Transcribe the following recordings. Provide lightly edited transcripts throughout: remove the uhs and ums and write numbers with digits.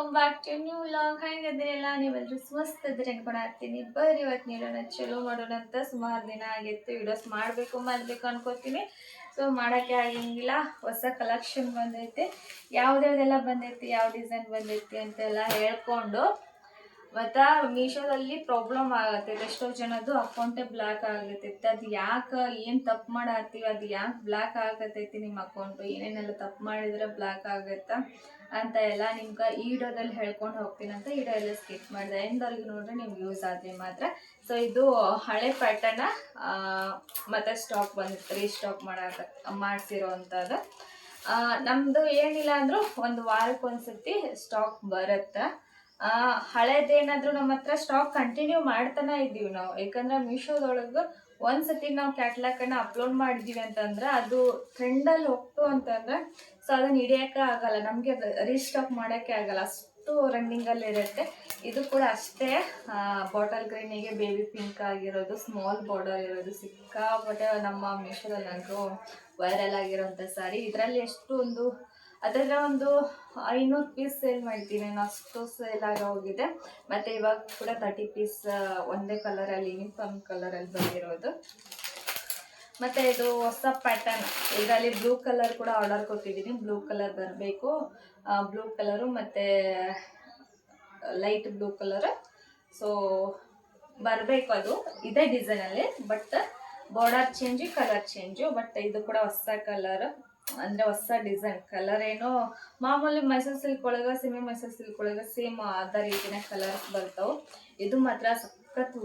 Welcome back to new vlog. ಹೇಗಿದ್ದೀರಲ್ಲ ನೀವೆಲ್ಲರೂ ಸ್ವಸ್ಥ ಇದ್ರೆ ಅನ್ಕೊಳತ್ತೀನಿ. ಬರ್ರಿ ಇವತ್ತು ನೀಡೋಣ ಚಲೋ ಮಾಡೋಣ ಅಂತ. ಸುಮಾರು ದಿನ ಆಗಿತ್ತು ವಿಡಿಯೋಸ್ ಮಾಡಬೇಕು ಅನ್ಕೋತೀನಿ. ಸೊ ಮಾಡೋಕ್ಕೆ ಆಗಂಗಿಲ್ಲ. ಹೊಸ ಕಲೆಕ್ಷನ್ ಬಂದೈತೆ, ಯಾವುದ್ಯಾವ್ದೆಲ್ಲ ಬಂದೈತಿ, ಯಾವ ಡಿಸೈನ್ ಬಂದೈತಿ ಅಂತೆಲ್ಲ ಹೇಳ್ಕೊಂಡು. ಮತ್ತು ಮೀಶೋದಲ್ಲಿ ಪ್ರಾಬ್ಲಮ್ ಆಗತ್ತೆ, ಎಷ್ಟೋ ಜನದ್ದು ಅಕೌಂಟೇ ಬ್ಲಾಕ್ ಆಗತ್ತೈತಿ. ಅದು ಯಾಕೆ, ಏನು ತಪ್ಪು ಮಾಡತ್ತೀವಿ, ಅದು ಯಾಕೆ ಬ್ಲಾಕ್ ಆಗತೈತಿ ನಿಮ್ಮ ಅಕೌಂಟು, ಏನೇನೆಲ್ಲ ತಪ್ಪು ಮಾಡಿದ್ರೆ ಬ್ಲಾಕ್ ಆಗುತ್ತಾ ಅಂತ ಎಲ್ಲ ನಿಮ್ಗೆ ಈ ವಿಡಿಯೋದಲ್ಲಿ ಹೇಳ್ಕೊಂಡು ಹೋಗ್ತೀನಿ ಅಂತ ವಿಡಿಯೋ ಎಲ್ಲ ಸ್ಕಿಪ್ ಮಾಡಿದೆ. ಎಂದವರೆಗೂ ನೋಡ್ರೆ ನಿಮ್ಗೆ ಯೂಸ್ ಆದರೆ ಮಾತ್ರ. ಸೊ ಇದು ಹಳೆ ಪ್ಯಾಟರ್ನ ಮತ್ತು ಸ್ಟಾಕ್ ಬಂದಿತ್ತು, ರೀಸ್ಟಾಕ್ ಮಾಡಿಸಿರೋ ಅಂಥದ್ದು. ನಮ್ಮದು ಏನಿಲ್ಲ ಅಂದರೂ ಒಂದು ವಾರಕ್ಕೊಂದ್ಸತಿ ಸ್ಟಾಕ್ ಬರುತ್ತೆ. ಹಳೇದೇನಾದರೂ ನಮ್ಮ ಹತ್ರ ಸ್ಟಾಕ್ ಕಂಟಿನ್ಯೂ ಮಾಡ್ತಾನೆ ಇದ್ದೀವಿ ನಾವು. ಯಾಕಂದ್ರೆ ಮೀಶೋದೊಳಗೆ ಒಂದ್ಸತಿ ನಾವು ಕ್ಯಾಟ್ಲಾಗನ್ನು ಅಪ್ಲೋಡ್ ಮಾಡಿದ್ದೀವಿ ಅಂತಂದ್ರೆ ಅದು ಟ್ರೆಂಡಲ್ಲಿ ಹೋಗ್ತು ಅಂತಂದ್ರೆ ಸೊ ಅದನ್ನು ಹಿಡಿಯೋಕ್ಕೆ ಆಗಲ್ಲ, ನಮಗೆ ರೀಸ್ಟಾಕ್ ಮಾಡೋಕ್ಕೆ ಆಗಲ್ಲ, ಅಷ್ಟು ರನ್ನಿಂಗಲ್ಲಿ ಇರುತ್ತೆ. ಇದು ಕೂಡ ಅಷ್ಟೇ, ಬಾಟಲ್ ಗ್ರೀನಿಗೆ ಬೇಬಿ ಪಿಂಕ್ ಆಗಿರೋದು, ಸ್ಮಾಲ್ ಬಾರ್ಡರ್ ಇರೋದು, ಸಿಕ್ಕಾಪಟ್ಟೆ ನಮ್ಮ ಮೀಶೋದಲ್ಲಿ ನನಗೂ ವೈರಲ್ ಆಗಿರೋಂಥ ಸಾರಿ. ಇದರಲ್ಲಿ ಅದರಲ್ಲಿ ಒಂದು 500 ಪೀಸ್ ಸೇಲ್ ಮಾಡ್ತೀನಿ ನಾನು, ಅಷ್ಟು ಸೇಲ್ ಹೋಗಿದೆ. ಮತ್ತು ಇವಾಗ ಕೂಡ 30 ಪೀಸ್ ಒಂದೇ ಕಲರಲ್ಲಿ, ಯೂನಿಫಾರ್ಮ್ ಕಲರಲ್ಲಿ ಬಂದಿರೋದು. ಮತ್ತು ಇದು ಹೊಸ ಪ್ಯಾಟರ್ನ್, ಇದರಲ್ಲಿ ಬ್ಲೂ ಕಲರ್ ಕೂಡ ಆರ್ಡರ್ ಕೊಟ್ಟಿದ್ದೀನಿ. ಬ್ಲೂ ಕಲರ್ ಬರಬೇಕು, ಬ್ಲೂ ಕಲರು ಮತ್ತು ಲೈಟ್ ಬ್ಲೂ ಕಲರ್. ಸೊ ಬರಬೇಕು, ಅದು ಇದೇ ಡಿಸೈನಲ್ಲಿ, but border change, colour change. But ಇದು ಕೂಡ ಹೊಸ ಕಲರ್, ಅಂದರೆ ಹೊಸ ಡಿಸೈನ್. ಕಲರ್ ಏನೋ ಮಾಮೂಲಿ ಮೈಸೂರು ಸಿಲ್ಕ್ ಒಳಗೆ, ಸೆಮಿ ಮೈಸೂರು ಸಿಲ್ಕ್ ಒಳಗೆ ಸೇಮ್ ಅದ ರೀತಿಯ ಕಲರ್ಸ್ ಬರ್ತಾವೆ. ಇದು ಮಾತ್ರ ಸಖತ್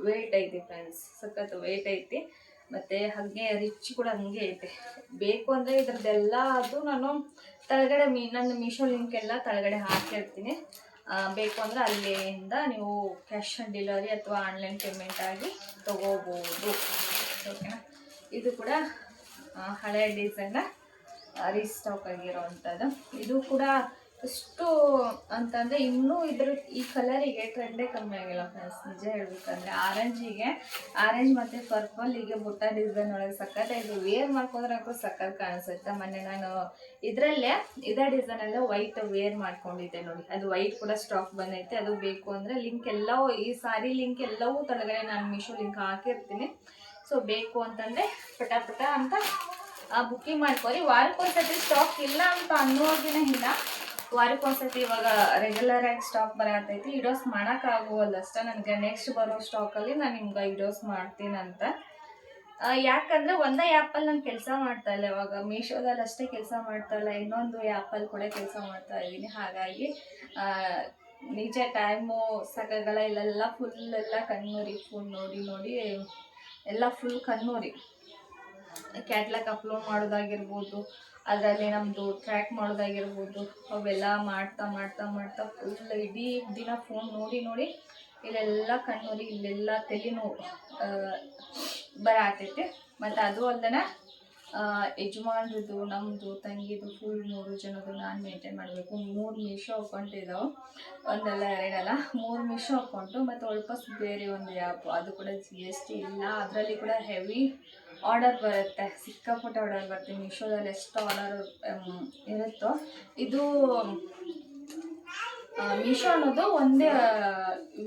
ವೆಯ್ಟ್ ಐತಿ ಫ್ರೆಂಡ್ಸ್, ಸಖತ್ ವೆಯ್ಟ್ ಐತಿ. ಮತ್ತು ಹಾಗೆ ರಿಚ್ ಕೂಡ ಹಂಗೆ ಐತೆ. ಬೇಕು ಅಂದರೆ ಇದ್ರದ್ದೆಲ್ಲ ಅದು ನಾನು ತಳಗಡೆ ನನ್ನ ಮೀಶೋ ಲಿಂಕ್ ಎಲ್ಲ ತಳಗಡೆ ಹಾಕಿರ್ತೀನಿ. ಬೇಕು ಅಂದರೆ ಅಲ್ಲಿಂದ ನೀವು ಕ್ಯಾಶ್ ಆನ್ ಡೆಲಿವರಿ ಅಥವಾ ಆನ್ಲೈನ್ ಪೇಮೆಂಟ್ ಆಗಿ ತೊಗೋಬೋದು. ಓಕೆನಾ. ಇದು ಕೂಡ ಹಳೆಯ ಡಿಸೈನ ರೀಸ್ಟಾಕ್ ಆಗಿರೋವಂಥದ್ದು. ಇದು ಕೂಡ ಎಷ್ಟು ಅಂತಂದರೆ ಇನ್ನೂ ಈ ಕಲರಿಗೆ ಟ್ರೆಂಡೇ ಕಮ್ಮಿ ಆಗಿಲ್ಲ ಫ್ರೆಂಡ್ಸ್, ನಿಜ ಹೇಳ್ಬೇಕಂದ್ರೆ. ಆರೆಂಜ್ ಮತ್ತು ಪರ್ಪಲ್ಲಿಗೆ ಬುಟ್ಟ ಡಿಸೈನ್ ಒಳಗೆ ಸಖತ್ ಇದು ವೇರ್ ಮಾಡ್ಕೊಂಡ್ರೆ ಅಂತೂ ಸಖತ್ ಕಾಣಿಸುತ್ತೆ. ಮೊನ್ನೆ ನಾನು ಇದೇ ಡಿಸೈನಲ್ಲೇ ವೈಟ್ ವೇರ್ ಮಾಡ್ಕೊಂಡಿದ್ದೆ ನೋಡಿ, ಅದು ವೈಟ್ ಕೂಡ ಸ್ಟಾಕ್ ಬಂದೈತೆ. ಅದು ಬೇಕು ಅಂದರೆ ಲಿಂಕ್ ಎಲ್ಲವೂ, ಈ ಸಾರಿ ಲಿಂಕ್ ಎಲ್ಲವೂ ತಳಗಡೆ ನಾನು ಮೀಶೋ ಲಿಂಕ್ ಹಾಕಿರ್ತೀನಿ. ಸೊ ಬೇಕು ಅಂತಂದರೆ ಪಟ ಅಂತ ಬುಕ್ಕಿಂಗ್ ಮಾಡ್ಕೊರಿ. ವಾರಕ್ಕೊಂದ್ಸತಿ ಸ್ಟಾಕ್ ಇಲ್ಲ ಅಂತ ಅನ್ನೋದಿನೇ ಇಲ್ಲ, ವಾರಕ್ಕೊಂದ್ಸತಿ ಇವಾಗ ರೆಗ್ಯುಲರ್ ಆಗಿ ಸ್ಟಾಕ್ ಬರತೈತಿ. ವಿಡಿಯೋಸ್ ಮಾಡೋಕ್ಕಾಗುವಲ್ಲ ಅಷ್ಟೇ ನನಗೆ. ನೆಕ್ಸ್ಟ್ ಬರೋ ಸ್ಟಾಕಲ್ಲಿ ನಾನು ನಿಮ್ಗೆ ವಿಡಿಯೋಸ್ ಮಾಡ್ತೀನಂತ. ಯಾಕಂದರೆ ಒಂದೇ ಆ್ಯಪಲ್ಲಿ ನಾನು ಕೆಲಸ ಮಾಡ್ತಾ ಇಲ್ಲ ಇವಾಗ, ಮೀಶೋದಲ್ಲಿ ಅಷ್ಟೇ ಕೆಲಸ ಮಾಡ್ತಾ ಇಲ್ಲ, ಇನ್ನೊಂದು ಆ್ಯಪಲ್ಲಿ ಕೂಡ ಕೆಲಸ ಮಾಡ್ತಾ ಇದ್ದೀನಿ. ಹಾಗಾಗಿ ನಿಜ ಟೈಮು ಸಾಕಾಗಲ್ಲ. ಇಲ್ಲೆಲ್ಲ ಫುಲ್ಲೆಲ್ಲ ಕಣ್ಣೂರಿ, ಫುಲ್ ನೋಡಿ ಎಲ್ಲ ಫುಲ್ ಕಣ್ಣೂರಿ. ಕ್ಯಾಟ್ಲಾಗ್ ಅಪ್ಲೋಡ್ ಮಾಡೋದಾಗಿರ್ಬೋದು, ಅದರಲ್ಲಿ ನಮ್ಮದು ಟ್ರ್ಯಾಕ್ ಮಾಡೋದಾಗಿರ್ಬೋದು, ಅವೆಲ್ಲ ಮಾಡ್ತಾ ಫುಲ್ ಇಡೀ ದಿನ ಫೋನ್ ನೋಡಿ ಇಲ್ಲೆಲ್ಲ ಕಣ್ಣೂರಿ, ಇಲ್ಲೆಲ್ಲ ತಲೆನೋವು ಬರತೈತೆ. ಮತ್ತು ಅದು ಅಲ್ಲದೆ ಯಜಮಾನ್ರದ್ದು, ನಮ್ಮದು, ತಂಗಿದು ಫುಲ್ 3 ಜನದ್ದು ನಾನು ಮೇಂಟೈನ್ ಮಾಡಬೇಕು. 3 ಮೀಶೋ ಅಕೌಂಟ್ ಇದಾವೆ, ಒಂದಲ್ಲ ಎರಡಲ್ಲ 3 ಮೀಶೋ ಅಕೌಂಟು. ಮತ್ತು ವಾಪಸ್ ಬೇರೆ ಒಂದು ಆ್ಯಪ್, ಅದು ಕೂಡ GST ಇಲ್ಲ. ಅದರಲ್ಲಿ ಕೂಡ ಹೆವಿ ಆರ್ಡರ್ ಬರುತ್ತೆ, ಸಿಕ್ಕಾಪಟ್ಟೆ ಆರ್ಡರ್ ಬರುತ್ತೆ. ಮೀಶೋದಲ್ಲಿ ಎಷ್ಟು ಆರ್ಡರ್ ಇರುತ್ತೋ. ಇದು ಮೀಶೋ ಅನ್ನೋದು ಒಂದೇ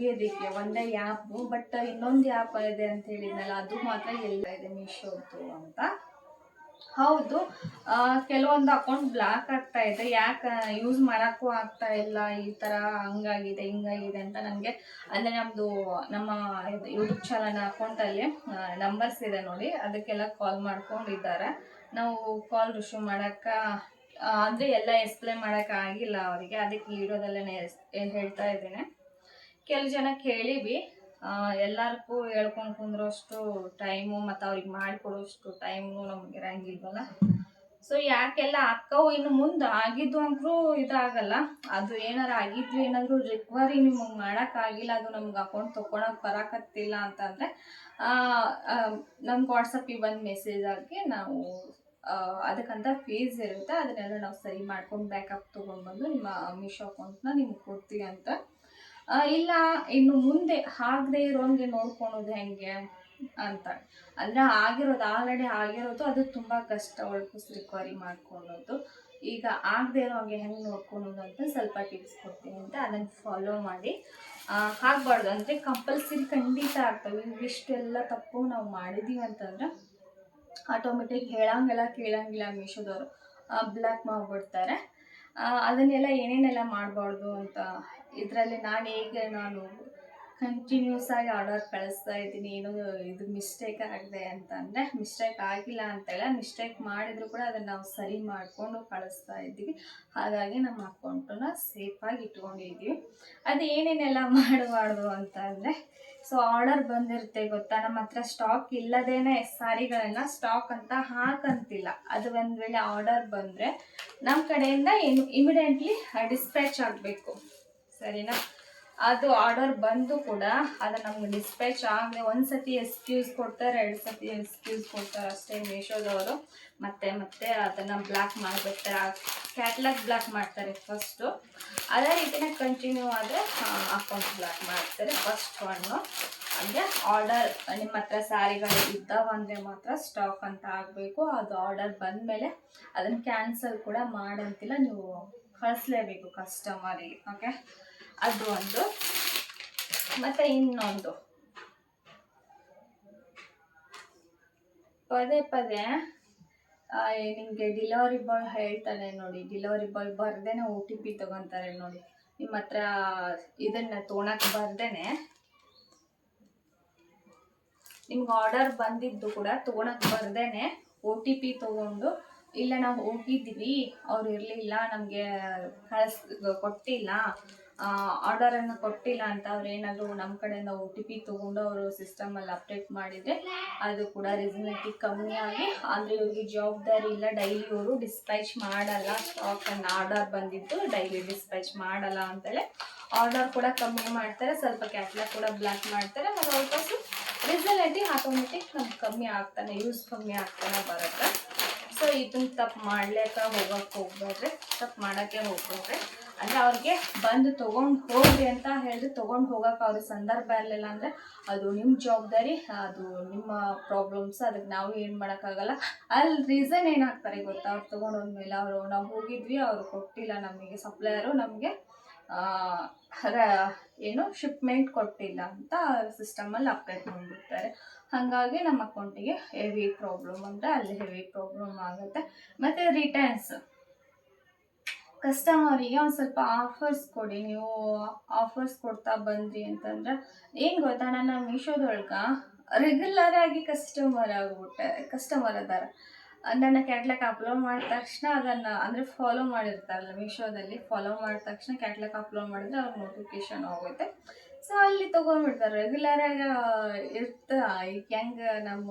ವೇದಿಕೆ, ಒಂದೇ ಆ್ಯಪು. ಬಟ್ ಇನ್ನೊಂದು ಆ್ಯಪ್ ಇದೆ ಅಂತ ಹೇಳಿದ್ನಲ್ಲ, ಅದು ಮಾತ್ರ ಎಲ್ಲ ಇದೆ ಮೀಶೋದು ಅಂತ. ಹೌದು, ಕೆಲವೊಂದು ಅಕೌಂಟ್ ಬ್ಲಾಕ್ ಆಗ್ತಾ ಇದೆ. ಯಾಕೆ ಯೂಸ್ ಮಾಡೋಕ್ಕೂ ಆಗ್ತಾ ಇಲ್ಲ, ಈ ಥರ ಹಂಗಾಗಿದೆ ಹಿಂಗಾಗಿದೆ ಅಂತ ನನಗೆ. ಅಂದರೆ ನಮ್ಮ ಯೂಟ್ಯೂಬ್ ಚಾನಲ್ ಅಕೌಂಟಲ್ಲಿ ನಂಬರ್ಸ್ ಇದೆ ನೋಡಿ, ಅದಕ್ಕೆಲ್ಲ ಕಾಲ್ ಮಾಡ್ಕೊಂಡಿದ್ದಾರೆ. ನಾವು ಕಾಲ್ ರಿಸೀವ್ ಮಾಡೋಕ್ಕೆ ಅಂದರೆ ಎಲ್ಲ ಎಕ್ಸ್ಪ್ಲೇನ್ ಮಾಡೋಕ್ಕಾಗಿಲ್ಲ ಅವರಿಗೆ, ಅದಕ್ಕೆ ಈ ವಿಡಿಯೋದಲ್ಲೇ ಹೇಳ್ತಾ ಇದ್ದೇನೆ. ಕೆಲವು ಜನಕ್ಕೆ ಹೇಳಿವಿ, ಎಲ್ಲರಿಗೂ ಹೇಳ್ಕೊಂಡು ಕುಂದ್ರೋಷ್ಟು ಟೈಮು ಮತ್ತು ಅವ್ರಿಗೆ ಮಾಡಿಕೊಡೋಷ್ಟು ಟೈಮು ನಮ್ಗೆ ಇರಂಗಿಲ್ವಲ್ಲ. ಸೊ ಯಾಕೆಲ್ಲ ಅಕ್ಕವು ಇನ್ನು ಮುಂದೆ ಆಗಿದ್ದು ಅಂದರೂ ಇದಾಗಲ್ಲ. ಅದು ಏನಾದರೂ ರಿಕ್ವರಿ ನಿಮಗೆ ಮಾಡೋಕ್ಕಾಗಿಲ್ಲ, ಅದು ನಮ್ಗೆ ಅಕೌಂಟ್ ತೊಗೊಳಕ್ಕೆ ಬರೋಕತ್ತಿಲ್ಲ ಅಂತಂದರೆ ನಮ್ಗೆ ವಾಟ್ಸಪ್ಪಿಗೆ ಬಂದು ಮೆಸೇಜ್ ಹಾಕಿ ನಾವು ಅದಕ್ಕಂತ ಫೀಸ್ ಇರುತ್ತೆ, ಅದನ್ನೆಲ್ಲ ನಾವು ಸರಿ ಮಾಡ್ಕೊಂಡು ಬ್ಯಾಕಪ್ ತೊಗೊಂಡ್ಬಂದು ನಿಮ್ಮ ಮೀಶೋ ಅಕೌಂಟ್ನ ನಿಮ್ಗೆ ಕೊಡ್ತೀವಿ ಅಂತ. ಇಲ್ಲ ಇನ್ನು ಮುಂದೆ ಆಗದೆ ಇರೋಂಗೆ ನೋಡ್ಕೊಳೋದು ಹೆಂಗೆ ಅಂತ. ಅಂದರೆ ಆಲ್ರೆಡಿ ಆಗಿರೋದು ಅದು ತುಂಬ ಕಷ್ಟ ವಾಪಸ್ ರಿಕವರಿ ಮಾಡ್ಕೊಳ್ಳೋದು. ಈಗ ಆಗದೆ ಇರೋ ಹಾಗೆ ಹೆಂಗೆ ನೋಡ್ಕೊಳೋದು ಅಂತ ಸ್ವಲ್ಪ ಟಿಪ್ಸ್ ಕೊಡ್ತೀನಿ ಅಂತ ಅದನ್ನು ಫಾಲೋ ಮಾಡಿ. ಆಗಬಾರ್ದು ಅಂದರೆ ಕಂಪಲ್ಸರಿ ಖಂಡಿತ ಆಗ್ತವೆ. ಇವಿಷ್ಟೆಲ್ಲ ತಪ್ಪು ನಾವು ಮಾಡಿದ್ದೀವಿ ಅಂತಂದ್ರೆ ಆಟೋಮೆಟಿಕ್ ಹೇಳಂಗೆಲ್ಲ ಕೇಳಂಗಿಲ್ಲ ಮೀಶೋದವರು ಬ್ಲ್ಯಾಕ್ ಮಾಡಿಬಿಡ್ತಾರೆ. ಅದನ್ನೆಲ್ಲ ಏನೇನೆಲ್ಲ ಮಾಡಬಾರ್ದು ಅಂತ ಇದರಲ್ಲಿ ನಾನು ಕಂಟಿನ್ಯೂಸ್ ಆಗಿ ಆರ್ಡರ್ ಕಳಿಸ್ತಾ ಇದ್ದೀನಿ. ಏನೋ ಇದು ಮಿಸ್ಟೇಕ್ ಆಗಿದೆ ಅಂತಂದರೆ ಮಿಸ್ಟೇಕ್ ಆಗಿಲ್ಲ ಅಂತೇಳ, ಮಿಸ್ಟೇಕ್ ಮಾಡಿದರೂ ಕೂಡ ಅದನ್ನು ನಾವು ಸರಿ ಮಾಡಿಕೊಂಡು ಕಳಿಸ್ತಾ ಇದ್ದೀವಿ. ಹಾಗಾಗಿ ನಮ್ಮ ಅಕೌಂಟನ್ನ ಸೇಫಾಗಿ ಇಟ್ಕೊಂಡಿದ್ದೀವಿ. ಅದು ಏನೇನೆಲ್ಲ ಮಾಡಬಾರ್ದು ಅಂತ ಅಂದರೆ, ಸೊ ಆರ್ಡರ್ ಬಂದಿರುತ್ತೆ ಗೊತ್ತಾ, ನಮ್ಮ ಹತ್ರ ಸ್ಟಾಕ್ ಇಲ್ಲದೇನೆ ಸಾರಿಗಳನ್ನ ಸ್ಟಾಕ್ ಅಂತ ಹಾಕಂತಿಲ್ಲ. ಅದು ಒಂದು ವೇಳೆ ಆರ್ಡರ್ ಬಂದರೆ ನಮ್ಮ ಕಡೆಯಿಂದ ಇಮಿಡಿಯೇಟ್ಲಿ ಡಿಸ್ಪ್ಯಾಚ್ ಆಗಬೇಕು, ಸರಿನಾ. ಅದು ಆರ್ಡರ್ ಬಂದು ಕೂಡ ಅದು ನಮ್ಗೆ ಡಿಸ್ಪ್ಯಾಚ್ ಆಗದೆ ಒಂದು ಸತಿ ಎಕ್ಸ್ಕ್ಯೂಸ್ ಕೊಡ್ತಾರೆ, 2 ಸತಿ ಎಕ್ಸ್ಕ್ಯೂಸ್ ಕೊಡ್ತಾರೆ ಅಷ್ಟೇ ಮೀಶೋದವರು. ಮತ್ತೆ ಅದನ್ನು ಬ್ಲಾಕ್ ಮಾಡಿಬಿಡ್ತಾರೆ, ಕ್ಯಾಟ್ಲಾಗ್ ಬ್ಲಾಕ್ ಮಾಡ್ತಾರೆ ಫಸ್ಟು. ಅದೇ ರೀತಿನೇ ಕಂಟಿನ್ಯೂ ಆದರೆ ಅಕೌಂಟ್ ಬ್ಲಾಕ್ ಮಾಡ್ತಾರೆ. ಫಸ್ಟ್ ಒನ್ನು ಅಂದರೆ ಆರ್ಡರ್ ನಿಮ್ಮ ಹತ್ರ ಸ್ಯಾರಿಗಳು ಇದ್ದಾವಂದರೆ ಮಾತ್ರ ಸ್ಟಾಕ್ ಅಂತ ಆಗಬೇಕು. ಅದು ಆರ್ಡರ್ ಬಂದಮೇಲೆ ಅದನ್ನು ಕ್ಯಾನ್ಸಲ್ ಕೂಡ ಮಾಡಂತಿಲ್ಲ, ನೀವು ಕಳಿಸ್ಲೇಬೇಕು ಕಸ್ಟಮರಿಗೆ. ಓಕೆ, ಅದು ಒಂದು. ಮತ್ತು ಇನ್ನೊಂದು, ಪದೇ ನಿಮಗೆ ಡಿಲಿವರಿ ಬಾಯ್ ಹೇಳ್ತಾನೆ ನೋಡಿ, ಡಿಲಿವರಿ ಬಾಯ್ ಬರ್ದೇನೆ OTP ತೊಗೊತಾರೆ ನೋಡಿ. ನಿಮ್ಮ ಹತ್ರ ಇದನ್ನು ತೊಗೊಳಕ್ಕೆ ಬರ್ದೇನೆ ನಿಮ್ಗೆ ಆರ್ಡರ್ ಬಂದಿದ್ದು ಕೂಡ ತೊಗೊಳಕ್ಕೆ ಬರ್ದೇನೆ OTP ತೊಗೊಂಡು, ಇಲ್ಲ ನಾವು ಹೋಗಿದ್ದೀವಿ ಅವ್ರು ಇರಲಿಲ್ಲ ನಮಗೆ ಕೊಟ್ಟಿಲ್ಲ, ಆರ್ಡರನ್ನು ಕೊಟ್ಟಿಲ್ಲ ಅಂತ ಅವ್ರು ಏನಾದರೂ ನಮ್ಮ ಕಡೆಯಿಂದ OTP ತೊಗೊಂಡು ಅವರು ಸಿಸ್ಟಮಲ್ಲಿ ಅಪ್ಡೇಟ್ ಮಾಡಿದರೆ ಅದು ಕೂಡ ರೀಸನಬಿಲಿಟಿ ಕಮ್ಮಿ ಆಗಿ, ಅಂದರೆ ಇವ್ರಿಗೆ ಜವಾಬ್ದಾರಿ ಇಲ್ಲ, ಡೈಲಿ ಇವರು ಡಿಸ್ಪ್ಯಾಚ್ ಮಾಡಲ್ಲ ಸ್ಟಾಕನ್ನು. ಆರ್ಡರ್ ಬಂದಿದ್ದು ಡೈಲಿ ಡಿಸ್ಪ್ಯಾಚ್ ಮಾಡಲ್ಲ ಅಂತೇಳಿ ಆರ್ಡರ್ ಕೂಡ ಕಮ್ಮಿ ಮಾಡ್ತಾರೆ, ಸ್ವಲ್ಪ ಕ್ಯಾಟ್ಲಾಗ್ ಕೂಡ ಬ್ಲಾಕ್ ಮಾಡ್ತಾರೆ. ಮತ್ತು ವಾಪಸ್ಸು ರಿಸಲ್ಟಿ ಆಟೋಮೆಟಿಕ್ ನಮ್ಗೆ ಕಮ್ಮಿ ಆಗ್ತಾನೆ, ಯೂಸ್ ಕಮ್ಮಿ ಆಗ್ತಾನೆ ಬರುತ್ತೆ. ಸೊ ಇದನ್ನ ತಪ್ಪು ಮಾಡಲಿಕ್ಕೆ ಹೋಗ್ಬೇಡ್ರಿ, ತಪ್ಪು ಮಾಡೋಕ್ಕೆ ಹೋಗ್ಬೇಡ್ರಿ. ಅಂದರೆ ಅವ್ರಿಗೆ ಬಂದು ತೊಗೊಂಡು ಹೋಗ್ರಿ ಅಂತ ಹೇಳಿದ್ರೆ ತೊಗೊಂಡು ಹೋಗೋಕೆ ಅವ್ರ ಸಂದರ್ಭ ಇರಲಿಲ್ಲ ಅಂದರೆ ಅದು ನಿಮ್ಮ ಜವಾಬ್ದಾರಿ, ಅದು ನಿಮ್ಮ ಪ್ರಾಬ್ಲಮ್ಸ್, ಅದಕ್ಕೆ ನಾವು ಏನು ಮಾಡೋಕ್ಕಾಗಲ್ಲ. ಅಲ್ಲಿ ರೀಸನ್ ಏನಾಗ್ತಾರೆ ಗೊತ್ತಾ, ಅವ್ರು ತೊಗೊಂಡು ಹೋದ್ಮೇಲೆ ನಾವು ಹೋಗಿದ್ವಿ ಅವರು ಕೊಟ್ಟಿಲ್ಲ ನಮಗೆ, ಸಪ್ಲೈಯರು ನಮಗೆ ಶಿಪ್ಮೆಂಟ್ ಕೊಟ್ಟಿಲ್ಲ ಅಂತ ಸಿಸ್ಟಮಲ್ಲಿ ಅಪ್ಡೇಟ್ ಮಾಡಿಬಿಡ್ತಾರೆ. ಹಾಗಾಗಿ ನಮ್ಮ ಅಕೌಂಟಿಗೆ ಹೆವಿ ಪ್ರಾಬ್ಲಮ್ ಅಂದರೆ ಅಲ್ಲಿ ಹೆವಿ ಪ್ರಾಬ್ಲಮ್ ಆಗುತ್ತೆ. ಮತ್ತು ರಿಟರ್ನ್ಸ್, ಕಸ್ಟಮರಿಗೆ ಒಂದು ಸ್ವಲ್ಪ ಆಫರ್ಸ್ ಕೊಡಿ. ನೀವು ಆಫರ್ಸ್ ಕೊಡ್ತಾ ಬಂದ್ರಿ ಅಂತಂದ್ರೆ ಏನು ಗೊತ್ತಾ, ನನ್ನ ಮೀಶೋದೊಳಗೆ ರೆಗ್ಯುಲರ್ ಆಗಿ ಕಸ್ಟಮರ್ ಅದಾರ. ನನ್ನ ಕ್ಯಾಟ್ಲಾಗ್ ಅಪ್ಲೋಡ್ ಮಾಡಿದ ತಕ್ಷಣ ಅದನ್ನು ಅಂದರೆ ಫಾಲೋ ಮಾಡಿರ್ತಾರಲ್ಲ ಮೀಶೋದಲ್ಲಿ, ಫಾಲೋ ಮಾಡಿದ ತಕ್ಷಣ ಕ್ಯಾಟ್ಲಾಗ್ ಅಪ್ಲೋಡ್ ಮಾಡಿದ್ರೆ ಅವ್ರ ನೋಟಿಫಿಕೇಶನ್ ಹೋಗುತ್ತೆ. ಸೊ ಅಲ್ಲಿ ತೊಗೊಂಡ್ಬಿಡ್ತಾರೆ. ರೆಗ್ಯುಲರಾಗಿ ಈಗ ಹೆಂಗೆ ನಮ್ಮ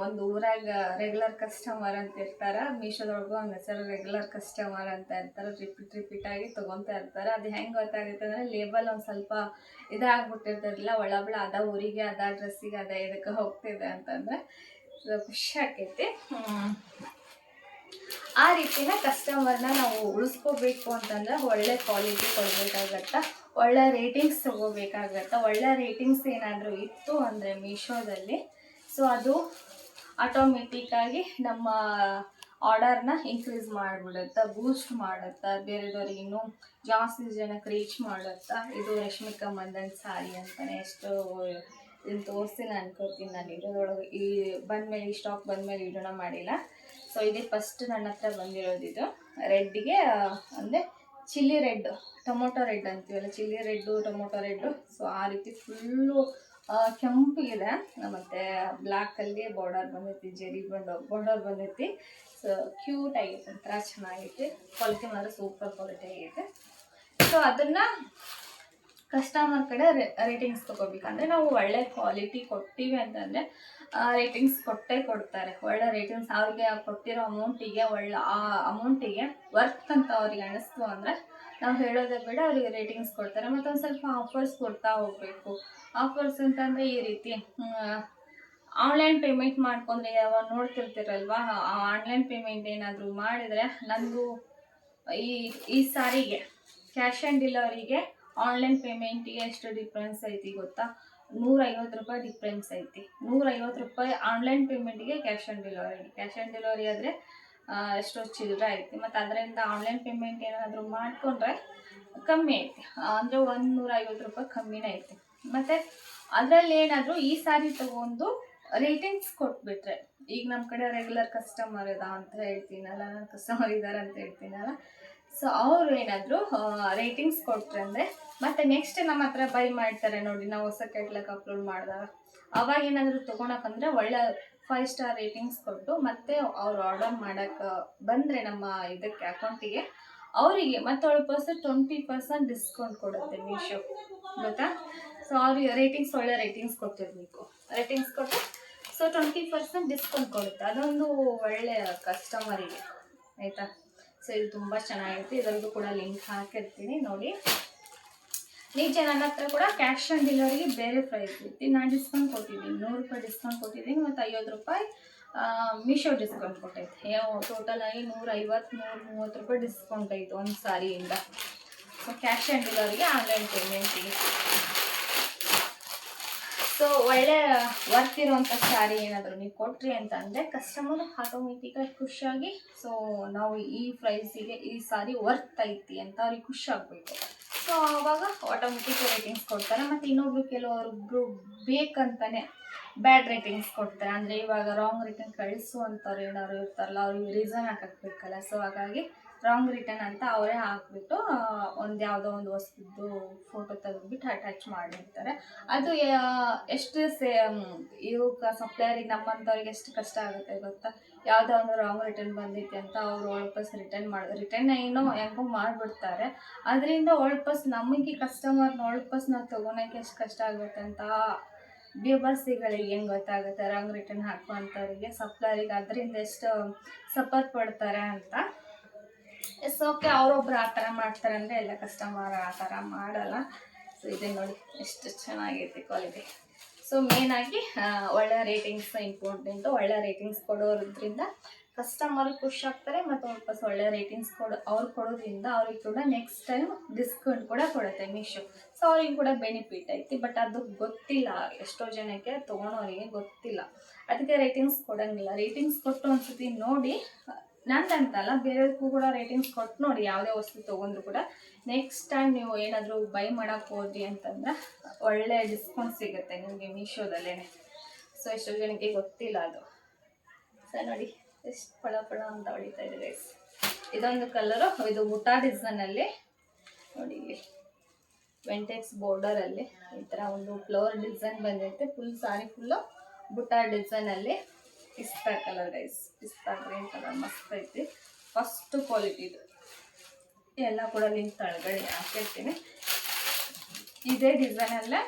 ಒಂದು ಊರಾಗ ರೆಗ್ಯುಲರ್ ಕಸ್ಟಮರ್ ಅಂತ ಇರ್ತಾರೆ, ಮೀಶೋದೊಳಗೂ ಹಂಗೆ ಸರ್ ರೆಗ್ಯುಲರ್ ಕಸ್ಟಮರ್ ಅಂತ ಇರ್ತಾರೆ, ರಿಪೀಟಾಗಿ ತೊಗೊತಾ ಇರ್ತಾರೆ. ಅದು ಹೆಂಗೆ ಗೊತ್ತಾಗುತ್ತೆ ಅಂದರೆ ಲೇಬಲ್ ಒಂದು ಸ್ವಲ್ಪ ಇದಾಗ್ಬಿಟ್ಟಿರ್ತಾರಲ್ಲ, ಒಳಬಳ ಅದ ಊರಿಗೆ ಅದ ಡ್ರೆಸ್ಸಿಗೆ ಅದ ಇದಕ್ಕೆ ಹೋಗ್ತಿದೆ ಅಂತಂದರೆ ಖುಷಿ ಆಕೈತಿ. ಆ ರೀತಿನ ಕಸ್ಟಮರ್ನ ನಾವು ಉಳಿಸ್ಕೋಬೇಕು ಅಂತಂದರೆ ಒಳ್ಳೆ ಕ್ವಾಲಿಟಿ ಕೊಡಬೇಕಾಗತ್ತೆ, ಒಳ್ಳೆ ರೇಟಿಂಗ್ಸ್ ತೊಗೋಬೇಕಾಗತ್ತೆ. ಒಳ್ಳೆ ರೇಟಿಂಗ್ಸ್ ಏನಾದರೂ ಇತ್ತು ಅಂದರೆ ಮೀಶೋದಲ್ಲಿ, ಸೊ ಅದು ಆಟೋಮೆಟಿಕ್ಕಾಗಿ ನಮ್ಮ ಆರ್ಡರ್ನ ಇನ್ಕ್ರೀಸ್ ಮಾಡಿಬಿಡುತ್ತೆ, ಬೂಸ್ಟ್ ಮಾಡುತ್ತೆ, ಬೇರೆದವ್ರಿಗೆ ಇನ್ನೂ ಜಾಸ್ತಿ ಜನಕ್ಕೆ ರೀಚ್ ಮಾಡುತ್ತೆ. ಇದು ರಶ್ಮಿಕಾ ಮಂದನ್ ಸಾರಿ ಅಂತಲೇ ಎಷ್ಟು ಇದನ್ನು ತೋರಿಸ್ತೀನಿ ಅನ್ಕೋತೀನಿ. ನಾನು ಇರೋದ್ರೊಳಗೆ ಈ ಬಂದಮೇಲೆ, ಈ ಸ್ಟಾಕ್ ಬಂದಮೇಲೆ ವಿಡಿಯೋನ ಮಾಡಿಲ್ಲ. ಸೊ ಇದೇ ಫಸ್ಟ್ ನನ್ನ ಹತ್ರ ಬಂದಿರೋದಿದು. ರೆಡ್ಡಿಗೆ ಅಂದರೆ ಚಿಲ್ಲಿ ರೆಡ್, ಟೊಮೊಟೊ ರೆಡ್ ಅಂತೀವಲ್ಲ, chilli red tomato red. So ಆ ರೀತಿ ಫುಲ್ಲು ಕೆಂಪಿಗಿದೆ, ಮತ್ತು ಬ್ಲ್ಯಾಕಲ್ಲಿ ಬಾರ್ಡರ್ ಬಂದೈತಿ, ಜರಿ ಬಾರ್ಡರ್ ಬಂದೈತಿ. ಸೊ ಕ್ಯೂಟ್ ಆಗೈತೆ, ಒಂಥರ ಚೆನ್ನಾಗೈತಿ, ಕ್ವಾಲಿಟಿ ಮಾತ್ರ ಸೂಪರ್ ಕ್ವಾಲಿಟಿ ಆಗೈತೆ. ಸೊ ಅದನ್ನು ಕಸ್ಟಮರ್ ಕಡೆ ರೇಟಿಂಗ್ಸ್ ತೊಗೋಬೇಕಂದ್ರೆ ನಾವು ಒಳ್ಳೆ ಕ್ವಾಲಿಟಿ ಕೊಡ್ತೀವಿ ಅಂತಂದರೆ ರೇಟಿಂಗ್ಸ್ ಕೊಡ್ತಾರೆ. ಒಳ್ಳೆ ರೇಟಿಂಗ್ಸ್ ಅವ್ರಿಗೆ ಕೊಟ್ಟಿರೋ ಅಮೌಂಟಿಗೆ, ಒಳ್ಳೆ ಆ ಅಮೌಂಟಿಗೆ ವರ್ತ್ ಅಂತ ಅವ್ರಿಗೆ ಅನ್ನಿಸ್ತು ಅಂದರೆ ನಾವು ಹೇಳೋದೇ ಬೇಡ, ಅವ್ರಿಗೆ ರೇಟಿಂಗ್ಸ್ ಕೊಡ್ತಾರೆ. ಮತ್ತು ಒಂದು ಸ್ವಲ್ಪ ಆಫರ್ಸ್ ಕೊಡ್ತಾ ಹೋಗಬೇಕು. ಆಫರ್ಸ್ ಅಂತಂದರೆ ಈ ರೀತಿ ಆನ್ಲೈನ್ ಪೇಮೆಂಟ್ ಮಾಡ್ಕೊಂಡ್ರೆ ಯಾವಾಗ ನೋಡ್ತಿರ್ತೀರಲ್ವ, ಆ ಆನ್ಲೈನ್ ಪೇಮೆಂಟ್ ಏನಾದರೂ ಮಾಡಿದರೆ ನನಗೂ ಈ ಸಾರಿಗೆ ಕ್ಯಾಶ್ ಆನ್ ಡೆಲಿವರಿಗೆ ಆನ್ಲೈನ್ ಪೇಮೆಂಟಿಗೆ ಎಷ್ಟು ಡಿಫ್ರೆನ್ಸ್ ಐತಿ ಗೊತ್ತಾ, 150 ರೂಪಾಯಿ ಡಿಫ್ರೆನ್ಸ್ ಐತಿ. 150 ರೂಪಾಯಿ ಆನ್ಲೈನ್ ಪೇಮೆಂಟಿಗೆ ಕ್ಯಾಶ್ ಆನ್ ಡೆಲಿವರಿ ಆದರೆ ಎಷ್ಟೋ ಚಿಲ್ಲರೆ ಐತಿ. ಮತ್ತು ಅದರಿಂದ ಆನ್ಲೈನ್ ಪೇಮೆಂಟ್ ಏನಾದರೂ ಮಾಡಿಕೊಂಡ್ರೆ ಕಮ್ಮಿ ಐತಿ, ಅಂದರೆ 150 ರೂಪಾಯಿ ಕಮ್ಮಿನೇ ಐತಿ. ಮತ್ತು ಅದರಲ್ಲಿ ಏನಾದರೂ ಈ ಸಾರಿ ತಗೊಂಡು ರೇಟಿಂಗ್ಸ್ ಕೊಟ್ಬಿಟ್ರೆ, ಈಗ ನಮ್ಮ ಕಡೆ ರೆಗ್ಯುಲರ್ ಕಸ್ಟಮರ್ ಇದ ಅಂತ ಹೇಳ್ತೀನಲ್ಲ, ನನ್ನ ಕಸ್ಟಮರ್ ಇದ್ದಾರೆ ಅಂತ ಹೇಳ್ತೀನಲ್ಲ, ಸೊ ಅವರು ಏನಾದರೂ ರೇಟಿಂಗ್ಸ್ ಕೊಟ್ರೆ ಅಂದರೆ ಮತ್ತೆ ನೆಕ್ಸ್ಟ್ ನಮ್ಮ ಹತ್ರ ಬೈ ಮಾಡ್ತಾರೆ ನೋಡಿ, ನಾವು ಹೊಸ ಕ್ಯಾಟ್ಲಾಗ್ ಅಪ್ಲೋಡ್ ಮಾಡಿದಾಗ ಅವಾಗ ಏನಾದರೂ ತೊಗೊಳಕಂದ್ರೆ ಒಳ್ಳೆ 5 ಸ್ಟಾರ್ ರೇಟಿಂಗ್ಸ್ ಕೊಟ್ಟು ಮತ್ತೆ ಅವ್ರು ಆರ್ಡರ್ ಮಾಡೋಕ್ಕೆ ಬಂದರೆ ನಮ್ಮ ಇದಕ್ಕೆ ಅಕೌಂಟಿಗೆ, ಅವರಿಗೆ ಮತ್ತೆ 20% ಡಿಸ್ಕೌಂಟ್ ಕೊಡುತ್ತೆ ಮೀಶೋ, ಗೊತ್ತಾ. ಸೊ ಅವ್ರಿಗೆ ರೇಟಿಂಗ್ಸ್ ಒಳ್ಳೆ ರೇಟಿಂಗ್ಸ್ ಕೊಟ್ಟಿರಬೇಕು, ರೇಟಿಂಗ್ಸ್ ಕೊಟ್ಟು ಸೊ 20% ಡಿಸ್ಕೌಂಟ್ ಕೊಡುತ್ತೆ. ಅದೊಂದು ಒಳ್ಳೆಯ ಕಸ್ಟಮರಿಗೆ, ಆಯಿತಾ. ಸೊ ಇದು ತುಂಬ ಚೆನ್ನಾಗಿರುತ್ತೆ, ಇದರದ್ದು ಕೂಡ ಲಿಂಕ್ ಹಾಕಿರ್ತೀನಿ ನೋಡಿ. ನಿಜ ನನ್ನ ಹತ್ರ ಕೂಡ ಕ್ಯಾಶ್ ಆನ್ ಡೆಲಿವರಿಗೆ ಬೇರೆ ಪ್ರೈಸ್ ಇತ್ತು, ನಾನು ಡಿಸ್ಕೌಂಟ್ ಕೊಟ್ಟಿದ್ದೀನಿ, 100 ರೂಪಾಯಿ ಡಿಸ್ಕೌಂಟ್ ಕೊಟ್ಟಿದ್ದೀನಿ, ಮತ್ತು 50 ರೂಪಾಯಿ ಮೀಶೋ ಡಿಸ್ಕೌಂಟ್ ಕೊಟ್ಟೈತೆ. ಟೋಟಲ್ ಆಗಿ 150-130 ರೂಪಾಯಿ ಡಿಸ್ಕೌಂಟ್ ಐತೆ ಒಂದು ಸಾರಿಯಿಂದ. ಸೊ ಕ್ಯಾಶ್ ಆನ್ ಡೆಲಿವರಿಗೆ, ಆನ್ಲೈನ್ ಪೇಮೆಂಟಿಗೆ. ಸೊ ಒಳ್ಳೆ ವರ್ತ್ ಇರುವಂಥ ಸ್ಯಾರಿ ಏನಾದರೂ ನೀವು ಕೊಟ್ರಿ ಅಂತ ಅಂದರೆ ಕಸ್ಟಮರ್ ಆಟೋಮೆಟಿಕಾಗಿ ಖುಷಿಯಾಗಿ, ಸೊ ನಾವು ಈ ಪ್ರೈಸಿಗೆ ಈ ಸಾರಿ ವರ್ತ್ ಐತಿ ಅಂತ ಅವ್ರಿಗೆ ಖುಷಿ ಆಗಬೇಕು. ಸೊ ಆವಾಗ ಆಟೋಮೆಟಿಕ್ ರೇಟಿಂಗ್ಸ್ ಕೊಡ್ತಾರೆ. ಮತ್ತು ಇನ್ನೊಬ್ರು ಕೆಲವೊಬ್ಬರು ಬೇಕಂತಾನೆ ಬ್ಯಾಡ್ ರೇಟಿಂಗ್ಸ್ ಕೊಡ್ತಾರೆ, ಅಂದರೆ ಇವಾಗ ರಾಂಗ್ ರಿಟರ್ನ್ ಕಳಿಸುವಂಥವ್ರು ಏನಾದ್ರು ಇರ್ತಾರಲ್ಲ, ಅವ್ರಿಗೆ ರೀಸನ್ ಹಾಕಬೇಕಲ್ಲ. ಸೊ ಹಾಗಾಗಿ ರಾಂಗ್ ರಿಟರ್ನ್ ಅಂತ ಅವರೇ ಹಾಕ್ಬಿಟ್ಟು ಒಂದು ಯಾವುದೋ ಒಂದು ವಸ್ತುದು ಫೋಟೋ ತೆಗೆದುಬಿಟ್ಟು ಅಟ್ಯಾಚ್ ಮಾಡಿರ್ತಾರೆ. ಅದು ಎಷ್ಟು ಇವಾಗ ಸಪ್ಲೈಯರಿಗೆ ನಮ್ಮಂಥವ್ರಿಗೆ ಎಷ್ಟು ಕಷ್ಟ ಆಗುತ್ತೆ ಗೊತ್ತಾ. ಯಾವುದೋ ಒಂದು ರಾಂಗ್ ರಿಟರ್ನ್ ಬಂದೈತೆ ಅಂತ ಅವರು ವಾಪಸ್ ರಿಟರ್ನ್ ಏನೋ ಹೆಂಗೋ ಮಾಡಿಬಿಡ್ತಾರೆ. ಅದರಿಂದ ವಾಪಸ್ ನಮಗೆ ಕಸ್ಟಮರ್ನ ವಾಪಸ್ ನಾವು ತೊಗೊಳಕ್ಕೆ ಎಷ್ಟು ಕಷ್ಟ ಆಗುತ್ತೆ ಅಂತ ವ್ಯವಸ್ಥೆಗಳಿಗೆ ಹೆಂಗೆ ಗೊತ್ತಾಗುತ್ತೆ. ರಾಂಗ್ ರಿಟರ್ನ್ ಹಾಕುವಂಥವ್ರಿಗೆ, ಸಪ್ಲೈಯರಿಗೆ ಅದರಿಂದ ಎಷ್ಟು ಸಪೋರ್ಟ್ ಪಡ್ತಾರೆ ಅಂತ. ಎಸ್ ಓಕೆ, ಅವರೊಬ್ರು ಆ ಥರ ಮಾಡ್ತಾರೆ ಅಂದರೆ ಎಲ್ಲ ಕಸ್ಟಮರ್ ಆ ಥರ ಮಾಡಲ್ಲ. ಸೊ ಇದೆ ನೋಡಿ ಎಷ್ಟು ಚೆನ್ನಾಗೈತೆ ಕ್ವಾಲಿಟಿ. ಸೊ ಮೇನಾಗಿ ಒಳ್ಳೆ ರೇಟಿಂಗ್ಸ್ ಇಂಪಾರ್ಟೆಂಟು. ಒಳ್ಳೆ ರೇಟಿಂಗ್ಸ್ ಕೊಡೋದ್ರಿಂದ ಕಸ್ಟಮರ್ ಖುಷಿ ಆಗ್ತಾರೆ, ಮತ್ತು ವಾಪಸ್ ಒಳ್ಳೆ ರೇಟಿಂಗ್ಸ್ ಅವ್ರು ಕೊಡೋದ್ರಿಂದ ಅವ್ರಿಗೆ ಕೂಡ ನೆಕ್ಸ್ಟ್ ಟೈಮ್ ಡಿಸ್ಕೌಂಟ್ ಕೂಡ ಕೊಡುತ್ತೆ ಮೀಶೋ. ಸೊ ಅವ್ರಿಗೆ ಕೂಡ ಬೆನಿಫಿಟ್ ಐತಿ. ಬಟ್ ಅದು ಗೊತ್ತಿಲ್ಲ, ಎಷ್ಟೋ ಜನಕ್ಕೆ ತೊಗೊಳೋರಿಗೆ ಗೊತ್ತಿಲ್ಲ, ಅದಕ್ಕೆ ರೇಟಿಂಗ್ಸ್ ಕೊಡೋಂಗಿಲ್ಲ. ರೇಟಿಂಗ್ಸ್ ಕೊಟ್ಟು ಒಂದ್ಸತಿ ನೋಡಿ, ನಂದಂತಲ್ಲ ಬೇರೆಯವ್ರಿಗೂ ಕೂಡ ರೇಟಿಂಗ್ಸ್ ಕೊಟ್ಟು ನೋಡಿ, ಯಾವುದೇ ವಸ್ತು ತೊಗೊಂಡ್ರು ಕೂಡ ನೆಕ್ಸ್ಟ್ ಟೈಮ್ ನೀವು ಏನಾದರೂ ಬೈ ಮಾಡೋಕ್ಕೆ ಹೋದ್ರಿ ಅಂತಂದ್ರೆ ಒಳ್ಳೆ ಡಿಸ್ಕೌಂಟ್ ಸಿಗುತ್ತೆ ನಿಮಗೆ ಮೀಶೋದಲ್ಲೇ. ಸೊ ಎಷ್ಟೋ ಜನಕ್ಕೆ ಗೊತ್ತಿಲ್ಲ ಅದು. ಸೊ ನೋಡಿ ಎಷ್ಟು ಪಳ ಅಂತ ಹೊಡಿತಾ ಇದೆ ಗೈಸ್. ಇದೊಂದು ಕಲರು, ಇದು ಬುಟಾ ಡಿಸೈನಲ್ಲಿ ನೋಡಿ, ಇಲ್ಲಿ ವೆಂಟೆಕ್ಸ್ ಬಾರ್ಡರಲ್ಲಿ ಈ ಥರ ಒಂದು ಫ್ಲವರ್ ಡಿಸೈನ್ ಬಂದೈತೆ. ಫುಲ್ ಸಾರಿ ಫುಲ್ಲು ಬುಟಾ ಡಿಸೈನಲ್ಲಿ ಪಿಸ್ತಾ ಕಲರ್ ಗೈಸ್, ಪಿಸ್ತಾ ಗ್ರೀನ್ ಕಲರ್ ಮಸ್ತ್ ಐತಿ. ಫಸ್ಟ್ ಕ್ವಾಲಿಟಿ ಇದು. ಎಲ್ಲ ಕೂಡ ಲಿಂಕ್ ತಳಗಡೆ ಹಾಕಿರ್ತೀನಿ. ಇದೇ ಡಿಸೈನಲ್ಲೇ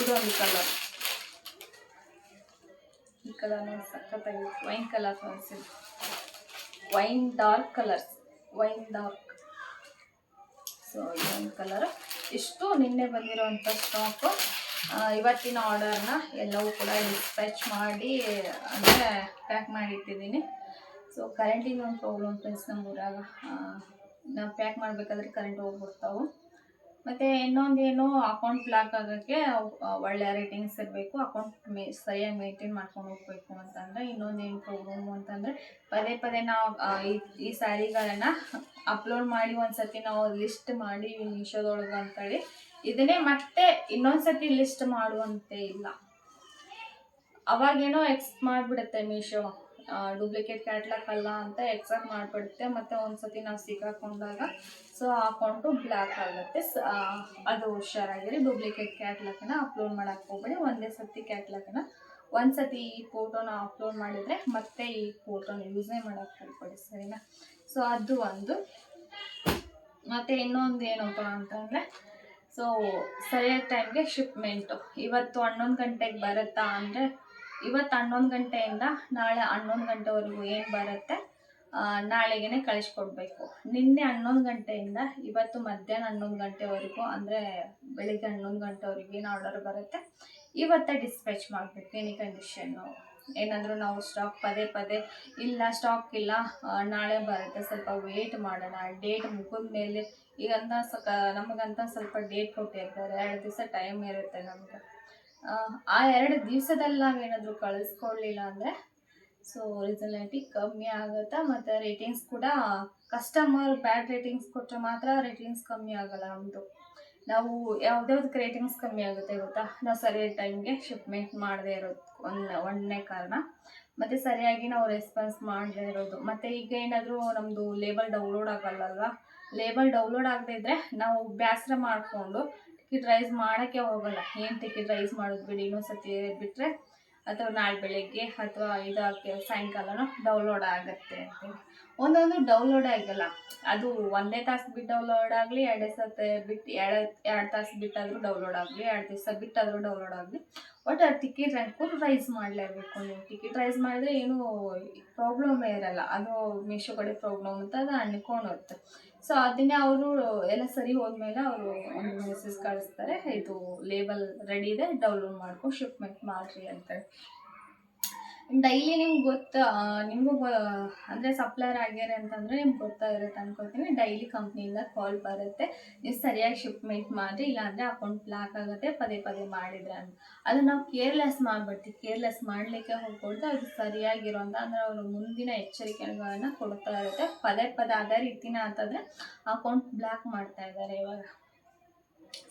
ಇದೊಂದು ಕಲರ್, ಈ ಕಲರ್ ನೋಡಿ ಸಖತ್ತಾಗಿ ವೈನ್ ಕಲರ್ ಕಾಣಿಸಿದೆ, wine dark colours, wine dark. So ಇದೊಂದು ಕಲರ್. ಇಷ್ಟು ನಿನ್ನೆ ಬಂದಿರೋವಂಥ ಸ್ಟಾಕು. ಇವತ್ತಿನ ಆರ್ಡರ್ನ ಎಲ್ಲವೂ ಕೂಡ ಡಿಸ್ಪ್ಯಾಚ್ ಮಾಡಿ ಅಂದರೆ ಪ್ಯಾಕ್ ಮಾಡಿ ಇಟ್ಟಿದ್ದೀನಿ. ಸೊ ಕರೆಂಟಿನ ಒಂದು ಪ್ರಾಬ್ಲಮ್ ಫ್ರೆಂಡ್ಸ್ ನಮ್ಮ ಊರಾಗ. ನಾವು ಪ್ಯಾಕ್ ಮಾಡಬೇಕಾದ್ರೆ ಕರೆಂಟ್ ಹೋಗ್ಬಿಡ್ತಾವೆ. ಮತ್ತು ಇನ್ನೊಂದೇನು, ಅಕೌಂಟ್ ಬ್ಲಾಕ್ ಆಗೋಕ್ಕೆ ಒಳ್ಳೆಯ ರೇಟಿಂಗ್ಸ್ ಇರಬೇಕು, ಅಕೌಂಟ್ ಸರಿಯಾಗಿ ಮೇಂಟೈನ್ ಮಾಡ್ಕೊಂಡು ಹೋಗ್ಬೇಕು ಅಂತಂದರೆ. ಇನ್ನೊಂದೇನು ಪ್ರಾಬ್ಲಮ್ಮು ಅಂತಂದರೆ, ಪದೇ ನಾವು ಈ ಸ್ಯಾರಿಗಳನ್ನು ಅಪ್ಲೋಡ್ ಮಾಡಿ ಒಂದು ಸತಿ ನಾವು ಲಿಸ್ಟ್ ಮಾಡಿ ಮೀಶೋದೊಳಗೆ ಅಂತೇಳಿ ಇದನ್ನೇ ಮತ್ತೆ ಇನ್ನೊಂದು ಸತಿ ಲಿಸ್ಟ್ ಮಾಡುವಂತೆ ಇಲ್ಲ. ಅವಾಗೇನೋ ಎಕ್ಸೆಪ್ಟ್ ಮಾಡಿಬಿಡುತ್ತೆ ಮೀಶೋ, ಡೂಪ್ಲಿಕೇಟ್ ಕ್ಯಾಟ್ಲಾಗ್ ಅಲ್ಲ ಅಂತ ಎಕ್ಸೆಪ್ಟ್ ಮಾಡಿಬಿಡುತ್ತೆ. ಮತ್ತು ಒಂದು ಸತಿ ನಾವು ಸಿಕ್ಕಾಕೊಂಡಾಗ ಸೊ ಅಕೌಂಟು ಬ್ಲಾಕ್ ಆಗುತ್ತೆ. ಅದು ಹುಷಾರಾಗಿರಿ, ಡೂಪ್ಲಿಕೇಟ್ ಕ್ಯಾಟ್ಲಾಗನ್ನ ಅಪ್ಲೋಡ್ ಮಾಡೋಕ್ಕೆ ಹೋಗ್ಬೇಡಿ. ಒಂದೇ ಸತಿ ಕ್ಯಾಟ್ಲಾಗನ್ನ ಒಂದು ಸತಿ ಈ ಫೋಟೋನ ಅಪ್ಲೋಡ್ ಮಾಡಿದರೆ ಮತ್ತೆ ಈ ಫೋಟೋನ ಯೂಸೇ ಮಾಡೋಕ್ಕೆ ಹೋಗ್ಬೇಡಿ, ಸರಿನಾ. ಸೊ ಅದು ಒಂದು. ಮತ್ತು ಇನ್ನೊಂದು ಏನಪ್ಪ ಅಂತಂದರೆ, ಸೊ ಸರಿಯಾದ ಟೈಮ್ಗೆ ಶಿಪ್ಮೆಂಟು. ಇವತ್ತು 11 ಗಂಟೆಗೆ ಬರುತ್ತಾ ಅಂದರೆ, ಇವತ್ತು 11 ಗಂಟೆಯಿಂದ ನಾಳೆ 11 ಗಂಟೆವರೆಗೂ ಏನು ಬರುತ್ತೆ ನಾಳೆಗೇ ಕಳಿಸ್ಕೊಡ್ಬೇಕು. ನಿನ್ನೆ 11 ಗಂಟೆಯಿಂದ ಇವತ್ತು ಮಧ್ಯಾಹ್ನ 11 ಗಂಟೆವರೆಗೂ, ಅಂದರೆ ಬೆಳಿಗ್ಗೆ 11 ಗಂಟೆವರೆಗೂ ಏನು ಆರ್ಡರ್ ಬರುತ್ತೆ ಇವತ್ತೇ ಡಿಸ್ಪ್ಯಾಚ್ ಮಾಡಬೇಕು. ಎನಿ ಕಂಡೀಷನ್ನು ಏನಾದರೂ ನಾವು ಸ್ಟಾಕ್ ಪದೇ ಇಲ್ಲ ಸ್ಟಾಕ್ ಇಲ್ಲ ನಾಳೆ ಬರುತ್ತೆ ಸ್ವಲ್ಪ ವೇಟ್ ಮಾಡೋಣ, ಡೇಟ್ ಮುಗಿದ ಮೇಲೆ ಈಗಂತ ನಮಗಂತ ಸ್ವಲ್ಪ ಡೇಟ್ ಕೊಟ್ಟಿರ್ತಾರೆ, 2 ದಿವಸ ಟೈಮ್ ಇರುತ್ತೆ ನಮ್ಗೆ. ಆ 2 ದಿವಸದಲ್ಲಿ ನಾವೇನಾದರೂ ಕಳಿಸ್ಕೊಡ್ಲಿಲ್ಲ ಅಂದರೆ ಸೊ ಒರಿಜಿನಾಲಿಟಿ ಕಮ್ಮಿ ಆಗುತ್ತೆ. ಮತ್ತು ರೇಟಿಂಗ್ಸ್ ಕೂಡ ಕಸ್ಟಮರ್ ಬ್ಯಾಡ್ ರೇಟಿಂಗ್ಸ್ ಕೊಟ್ಟರೆ ಮಾತ್ರ ರೇಟಿಂಗ್ಸ್ ಕಮ್ಮಿ ಆಗೋಲ್ಲ ನಮ್ಮದು. ನಾವು ಯಾವುದ್ಯಾವ್ದಕ್ಕೆ ರೇಟಿಂಗ್ಸ್ ಕಮ್ಮಿ ಆಗುತ್ತೆ ಗೊತ್ತಾ, ನಾವು ಸರಿಯಾದ ಟೈಮ್ಗೆ ಶಿಪ್ಮೆಂಟ್ ಮಾಡದೇ ಇರೋದು ಒಂದನೇ ಕಾರಣ. ಮತ್ತು ಸರಿಯಾಗಿ ನಾವು ರೆಸ್ಪಾನ್ಸ್ ಮಾಡದೇ ಇರೋದು. ಮತ್ತು ಈಗ ಏನಾದರೂ ನಮ್ಮದು ಲೇಬಲ್ ಡೌನ್ಲೋಡ್ ಆಗಲ್ಲಲ್ವ, ಲೇಬಲ್ ಡೌನ್ಲೋಡ್ ಆಗದೇ ಇದ್ದರೆ ನಾವು ಬೇಸರ ಮಾಡಿಕೊಂಡು ಟಿಕೆಟ್ ರೈಸ್ ಮಾಡೋಕ್ಕೆ ಹೋಗಲ್ಲ. ಏನು ಟಿಕೆಟ್ ರೈಸ್ ಮಾಡೋದು ಬಿಡಿ, ಇನ್ನೊಂದ್ಸತಿ ಬಿಟ್ಟರೆ ಅಥವಾ ನಾಳೆ ಬೆಳಗ್ಗೆ ಅಥವಾ ಇದಕ್ಕೆ ಸಾಯಂಕಾಲನೋ ಡೌನ್ಲೋಡ್ ಆಗುತ್ತೆ ಅಂತೇಳಿ. ಒಂದೊಂದು ಡೌನ್ಲೋಡ್ ಆಗಲ್ಲ. ಅದು ಒಂದೇ ತಾಸು ಬಿಟ್ಟು ಡೌನ್ಲೋಡ್ ಆಗಲಿ, ಎರಡೇ ಸತಿ ಬಿಟ್ಟು ಎರಡು ತಾಸು ಬಿಟ್ಟಾದರೂ ಡೌನ್ಲೋಡ್ ಆಗಲಿ, 2 ದಿವಸ ಬಿಟ್ಟಾದರೂ ಡೌನ್ಲೋಡ್ ಆಗಲಿ, ಒಟ್ಟು ಟಿಕೆಟ್ ಅನ್ಕೊಂಡು ರೈಸ್ ಮಾಡಲೇಬೇಕು. ನೀವು ಟಿಕೆಟ್ ರೈಸ್ ಮಾಡಿದ್ರೆ ಏನೂ ಪ್ರಾಬ್ಲಮ್ಮೇ ಇರಲ್ಲ. ಅದು ಮೀಶೋ ಕಡೆ ಪ್ರಾಬ್ಲಮ್ ಅಂತ ಅದು ಅನ್ಕೊಳುತ್ತೆ. ಸೊ ಅದನ್ನೇ ಅವರು ಎಲ್ಲ ಸರಿ ಹೋದ್ಮೇಲೆ ಅವರು ಒಂದು ಮೆಸೇಜ್ ಕಳಿಸ್ತಾರೆ, ಇದು ಲೇಬಲ್ ರೆಡಿ ಇದೆ, ಡೌನ್ಲೋಡ್ ಮಾಡ್ಕೊಂಡು ಶಿಪ್ಮೆಂಟ್ ಮಾಡಿರಿ ಅಂತೇಳಿ. ಡೈಲಿ ನಿಮ್ಗೆ ನಿಮಗೂ ಅಂದರೆ ಸಪ್ಲೈಯರ್ ಆಗ್ಯಾರ ಅಂತಂದರೆ ನಿಮ್ಗೆ ಗೊತ್ತಾಗಿರುತ್ತೆ ಅನ್ಕೊಳ್ತೀನಿ. ಡೈಲಿ ಕಂಪ್ನಿಯಿಂದ ಕಾಲ್ ಬರುತ್ತೆ, ನೀವು ಸರಿಯಾಗಿ ಶಿಪ್ಮೆಂಟ್ ಮಾಡಿರಿ, ಇಲ್ಲಾಂದರೆ ಅಕೌಂಟ್ ಬ್ಲಾಕ್ ಆಗುತ್ತೆ ಪದೇ ಪದೇ ಮಾಡಿದ್ರೆ ಅಂತ. ಅದು ನಾವು ಕೇರ್ಲೆಸ್ ಮಾಡಿಬಿಡ್ತೀವಿ. ಕೇರ್ಲೆಸ್ ಮಾಡಲಿಕ್ಕೆ ಹೋಗ್ಕೊಡ್ದು ಅದು ಸರಿಯಾಗಿರೋಂಥ ಅಂದರೆ ಅವರು ಮುಂದಿನ ಎಚ್ಚರಿಕೆಗಳನ್ನು ಕೊಡ್ತಾ ಇರುತ್ತೆ. ಪದೇ ಪದೇ ಅದೇ ರೀತಿನ ಅಂತಂದರೆ ಅಕೌಂಟ್ ಬ್ಲಾಕ್ ಮಾಡ್ತಾ ಇದ್ದಾರೆ ಇವಾಗ.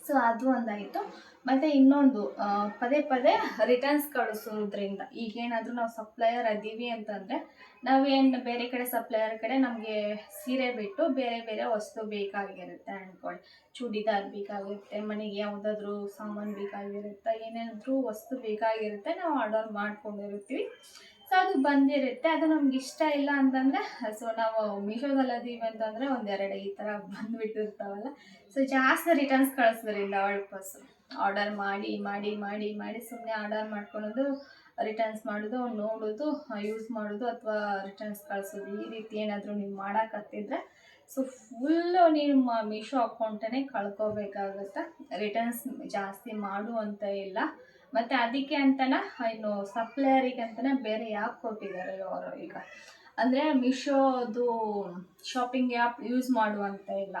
ಸೊ ಅದು ಒಂದಾಯಿತು. ಮತ್ತು ಇನ್ನೊಂದು ಪದೇ ಪದೇ ರಿಟರ್ನ್ಸ್ ಕಳಿಸೋದ್ರಿಂದ, ಈಗೇನಾದರೂ ನಾವು ಸಪ್ಲೈಯರ್ ಅದೀವಿ ಅಂತಂದರೆ ನಾವೇನು ಬೇರೆ ಕಡೆ ಸಪ್ಲೈಯರ್ ಕಡೆ ನಮಗೆ ಸೀರೆ ಬಿಟ್ಟು ಬೇರೆ ಬೇರೆ ವಸ್ತು ಬೇಕಾಗಿರುತ್ತೆ ಅಂದ್ಕೊಳ್ಳಿ, ಚೂಡಿದಾರ್ ಬೇಕಾಗಿರುತ್ತೆ, ಮನೆಗೆ ಯಾವುದಾದ್ರೂ ಸಾಮಾನು ಬೇಕಾಗಿರುತ್ತೆ, ಏನಾದರೂ ವಸ್ತು ಬೇಕಾಗಿರುತ್ತೆ, ನಾವು ಆರ್ಡರ್ ಮಾಡ್ಕೊಂಡಿರ್ತೀವಿ. ಸೊ ಅದು ಬಂದಿರುತ್ತೆ, ಅದು ನಮ್ಗೆ ಇಷ್ಟ ಇಲ್ಲ ಅಂತಂದರೆ, ಸೊ ನಾವು ಮೀಶೋದಲ್ಲಿ ಅದೀವಿ ಅಂತಂದರೆ 1-2 ಈ ಥರ ಬಂದುಬಿಟ್ಟಿರ್ತಾವಲ್ಲ. ಸೊ ಜಾಸ್ತಿ ರಿಟರ್ನ್ಸ್ ಕಳಿಸೋದ್ರಿಂದ ವಾಪಸ್ಸು ಆರ್ಡರ್ ಮಾಡಿ ಮಾಡಿ ಮಾಡಿ ಮಾಡಿ ಸುಮ್ಮನೆ ಆರ್ಡರ್ ಮಾಡ್ಕೊಳೋದು, ರಿಟರ್ನ್ಸ್ ಮಾಡೋದು, ನೋಡೋದು, ಯೂಸ್ ಮಾಡೋದು ಅಥವಾ ರಿಟರ್ನ್ಸ್ ಕಳಿಸೋದು, ಈ ರೀತಿ ಏನಾದರೂ ನೀವು ಮಾಡೋಕತ್ತಿದ್ರೆ ಸೊ ಫುಲ್ಲು ನಿಮ್ಮ ಮೀಶೋ ಅಕೌಂಟನ್ನೇ ಕಳ್ಕೊಬೇಕಾಗುತ್ತೆ. ರಿಟರ್ನ್ಸ್ ಜಾಸ್ತಿ ಮಾಡುವಂತ ಇಲ್ಲ. ಮತ್ತು ಅದಕ್ಕೆ ಅಂತಲೇ ಇನ್ನು ಸಪ್ಲೈಯರಿಗೆ ಅಂತಲೇ ಬೇರೆ ಆ್ಯಪ್ ಕೊಟ್ಟಿದ್ದಾರೆ ಅವರು ಈಗ. ಅಂದರೆ ಮೀಶೋದು ಶಾಪಿಂಗ್ ಆ್ಯಪ್ ಯೂಸ್ ಮಾಡುವಂತ ಇಲ್ಲ,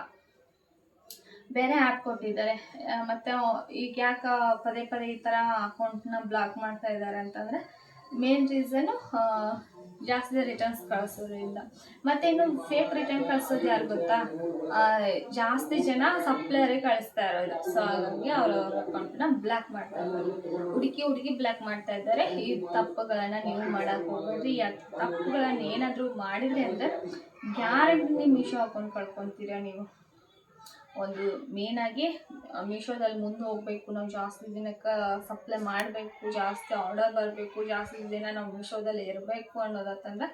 ಬೇರೆ ಆ್ಯಪ್ ಕೊಟ್ಟಿದ್ದಾರೆ. ಮತ್ತು ಈಗ ಯಾಕೆ ಪದೇ ಪದೇ ಈ ಥರ ಅಕೌಂಟ್ನ ಬ್ಲಾಕ್ ಮಾಡ್ತಾ ಇದ್ದಾರೆ ಅಂತಂದರೆ ಮೇನ್ ರೀಸನ್ನು ಜಾಸ್ತಿ ರಿಟರ್ನ್ಸ್ ಕಳಿಸೋದ್ರಿಂದ. ಮತ್ತು ಇನ್ನು ಫೇಕ್ ರಿಟರ್ನ್ ಕಳಿಸೋದು ಯಾರು ಗೊತ್ತಾ, ಜಾಸ್ತಿ ಜನ ಸಪ್ಲೈಯರೇ ಕಳಿಸ್ತಾ ಇರೋದು. ಸೊ ಹಾಗಾಗಿ ಅವ್ರವ್ರ ಅಕೌಂಟನ್ನ ಬ್ಲಾಕ್ ಮಾಡ್ತಾ ಇದ್ದಾರೆ, ಹುಡುಕಿ ಬ್ಲಾಕ್ ಮಾಡ್ತಾ ಇದ್ದಾರೆ. ಈ ತಪ್ಪುಗಳನ್ನು ನೀವು ಮಾಡೋಕ್ಕೆ ಹೋಗ್ಬೇಡ್ರಿ. ಈ ತಪ್ಪುಗಳನ್ನು ಏನಾದರೂ ಮಾಡಿದರೆ ಅಂದರೆ ಗ್ಯಾರಂಟಿ ಮೀಶೋ ಅಕೌಂಟ್ ಕಳ್ಕೊತೀರಾ ನೀವು. ಒಂದು ಮೇನಾಗಿ ಮೀಶೋದಲ್ಲಿ ಮುಂದೆ ಹೋಗಬೇಕು, ನಾವು ಜಾಸ್ತಿ ದಿನಕ್ಕೆ ಸಪ್ಲೈ ಮಾಡಬೇಕು, ಜಾಸ್ತಿ ಆರ್ಡರ್ ಬರಬೇಕು, ಜಾಸ್ತಿ ದಿನ ನಾವು ಮೀಶೋದಲ್ಲಿ ಇರಬೇಕು ಅನ್ನೋದಂತಂದ್ರೆ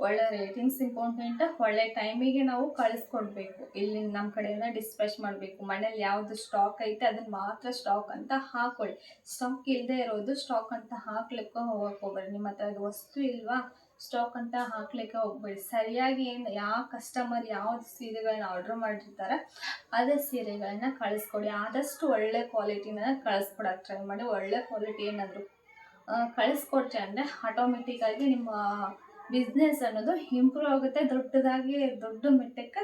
ಒಳ್ಳೆ ರೇಟಿಂಗ್ಸ್ ಇಂಪಾರ್ಟೆಂಟ್. ಒಳ್ಳೆ ಟೈಮಿಗೆ ನಾವು ಕಳಿಸ್ಕೊಡ್ಬೇಕು. ಇಲ್ಲಿ ನಮ್ಮ ಕಡೆಯಿಂದ ಡಿಸ್ಪ್ಯಾಚ್ ಮಾಡಬೇಕು. ಮನೇಲಿ ಯಾವುದು ಸ್ಟಾಕ್ ಐತೆ ಅದನ್ನು ಮಾತ್ರ ಸ್ಟಾಕ್ ಅಂತ ಹಾಕೊಳ್ಳಿ. ಸ್ಟಾಕ್ ಇಲ್ಲದೆ ಇರೋದು ಸ್ಟಾಕ್ ಅಂತ ಹಾಕ್ಲಿಕ್ಕೆ ಹೋಗಕ್ಕೆ ಹೋಗ್ಬೇಡಿ. ನಿಮ್ಮ ಹತ್ರ ಅದು ವಸ್ತು ಇಲ್ವಾ, ಸ್ಟಾಕ್ ಅಂತ ಹಾಕ್ಲಿಕ್ಕೆ ಹೋಗ್ಬೇಡಿ. ಸರಿಯಾಗಿ ಯಾವ ಕಸ್ಟಮರ್ ಯಾವ್ದು ಸೀರೆಗಳನ್ನ ಆರ್ಡ್ರ್ ಮಾಡಿರ್ತಾರೆ ಅದೇ ಸೀರೆಗಳನ್ನ ಕಳಿಸ್ಕೊಡಿ. ಆದಷ್ಟು ಒಳ್ಳೆ ಕ್ವಾಲಿಟಿನ ಕಳಿಸ್ಕೊಡಕ್ಕೆ ಟ್ರೈ ಮಾಡಿ. ಒಳ್ಳೆ ಕ್ವಾಲಿಟಿ ಏನಾದರೂ ಕಳಿಸ್ಕೊಟ್ರೆ ಅಂದರೆ ಆಟೋಮೆಟಿಕ್ಕಾಗಿ ನಿಮ್ಮ ಬಿಸ್ನೆಸ್ ಅನ್ನೋದು ಇಂಪ್ರೂವ್ ಆಗುತ್ತೆ, ದೊಡ್ಡ ಮಟ್ಟಕ್ಕೆ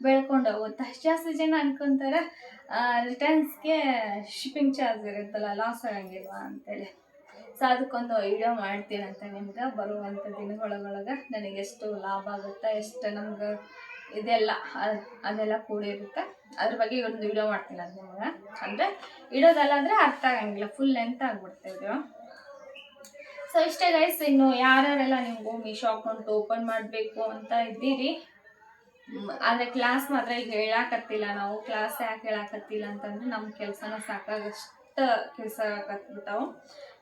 ಬೆಳ್ಕೊಂಡು ಹೋಗುತ್ತೆ. ಜಾಸ್ತಿ ಜನ ಅನ್ಕೊತಾರೆ ರಿಟರ್ನ್ಸ್ಗೆ ಶಿಪ್ಪಿಂಗ್ ಚಾರ್ಜ್ ಇರುತ್ತಲ್ಲ, ಲಾಸ್ ಆಗಂಗಿಲ್ವಾ ಅಂತೇಳಿ. ಸೊ ಅದಕ್ಕೊಂದು ವಿಡಿಯೋ ಮಾಡ್ತೀನಂತ ನಿಮ್ಗೆ ಬರುವಂಥ ದಿನಗಳೊಳಗೆ ನನಗೆ ಎಷ್ಟು ಲಾಭ ಆಗುತ್ತೆ, ಎಷ್ಟು ನಮ್ಗೆ ಅದೆಲ್ಲ ಕೂಡಿರುತ್ತೆ, ಅದ್ರ ಬಗ್ಗೆ ಒಂದು ವಿಡಿಯೋ ಮಾಡ್ತೀನಿ. ಅದು ನಿಮ್ಗೆ ಅಂದರೆ ಇಡೋದಲ್ಲ ಅಂದರೆ ಅರ್ಥ ಆಗಂಗಿಲ್ಲ, ಫುಲ್ ಲೆಂತ್ ಆಗಿಬಿಡ್ತಿದ್ರು. ಸೊ ಇಷ್ಟೇ ಗೈಸ್. ಇನ್ನು ಯಾರ್ಯಾರೆಲ್ಲ ನೀವು ಮೀಶೋ ಅಕೌಂಟ್ ಓಪನ್ ಮಾಡಬೇಕು ಅಂತ ಇದ್ದೀರಿ, ಆದರೆ ಕ್ಲಾಸ್ ಮಾತ್ರ ಈಗ ಹೇಳಾಕತ್ತಿಲ್ಲ. ನಾವು ಕ್ಲಾಸ್ ಯಾಕೆ ಹೇಳಾಕತ್ತಿಲ್ಲ ಅಂತಂದರೆ ನಮ್ಮ ಕೆಲಸನ ಸಾಕಾಗಷ್ಟು ಕೆಲಸ ಕತ್ಬಿಟ್ಟಾವು.